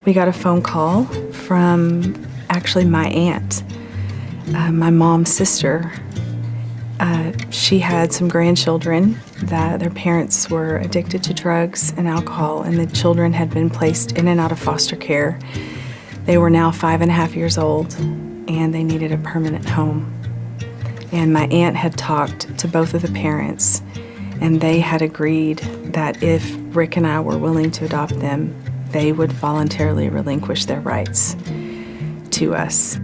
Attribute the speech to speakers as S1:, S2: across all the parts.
S1: We got a phone call from actually my aunt, my mom's sister. She had some grandchildren that their parents were addicted to drugs and alcohol, and the children had been placed in and out of foster care. They were now 5.5 years old, and they needed a permanent home. And my aunt had talked to both of the parents, and they had agreed that if Rick and I were willing to adopt them, they would voluntarily relinquish their rights to us.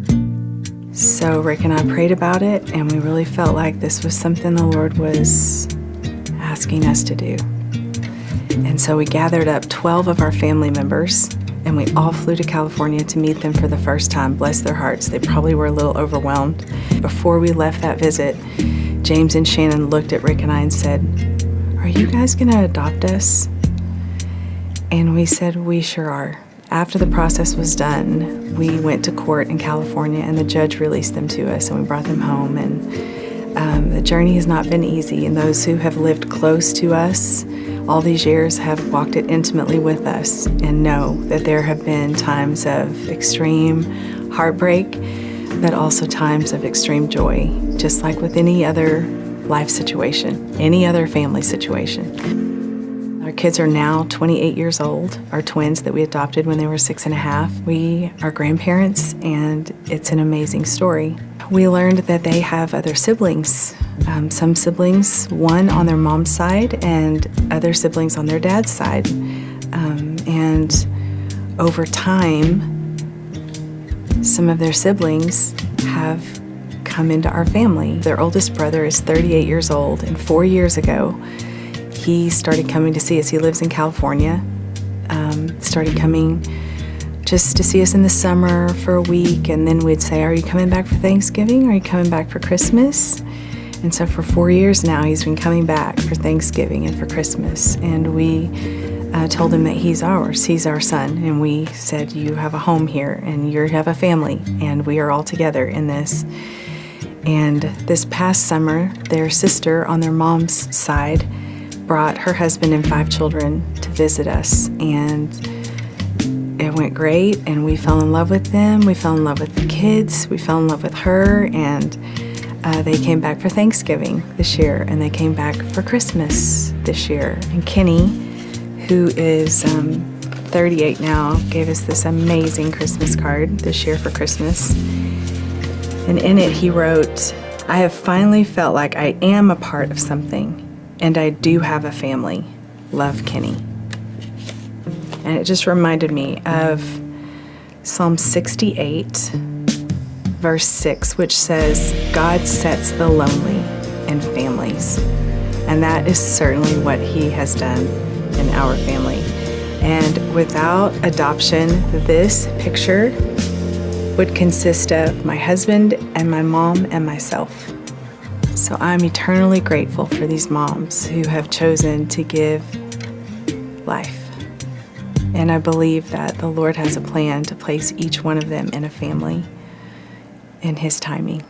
S1: So Rick and I prayed about it, and we really felt like this was something the Lord was asking us to do. And so we gathered up 12 of our family members, and we all flew to California to meet them for the first time. Bless their hearts, they probably were a little overwhelmed. Before we left that visit, James and Shannon looked at Rick and I and said, "Are you guys gonna adopt us?" And we said, "We sure are." After the process was done, we went to court in California, and the judge released them to us, and we brought them home. And the journey has not been easy, and those who have lived close to us all these years have walked it intimately with us and know that there have been times of extreme heartbreak, but also times of extreme joy, just like with any other life situation, any other family situation. Our kids are now 28 years old, our twins that we adopted when they were 6.5. We are grandparents, and it's an amazing story. We learned that they have other siblings, some siblings, one on their mom's side and other siblings on their dad's side. And over time, some of their siblings have come into our family. Their oldest brother is 38 years old, and 4 years ago, he started coming to see us. He lives in California. Started coming just to see us in the summer for a week, and then we'd say, "Are you coming back for Thanksgiving? Are you coming back for Christmas?" And so for 4 years now, he's been coming back for Thanksgiving and for Christmas. And we told him that he's ours. He's our son. And we said, "You have a home here, and you have a family, and we are all together in this." And this past summer, their sister on their mom's side brought her husband and 5 children to visit us, and it went great, and we fell in love with them. We fell in love with the kids. We fell in love with her, and they came back for Thanksgiving this year, and they came back for Christmas this year. And Kenny, who is 38 now, gave us this amazing Christmas card this year for Christmas. And in it he wrote, "I have finally felt like I am a part of something, and I do have a family. Love, Kenny." And it just reminded me of Psalm 68, verse 6, which says, "God sets the lonely in families." And that is certainly what he has done in our family. And without adoption, this picture would consist of my husband and my mom and myself. So I'm eternally grateful for these moms who have chosen to give life. And I believe that the Lord has a plan to place each one of them in a family in his timing.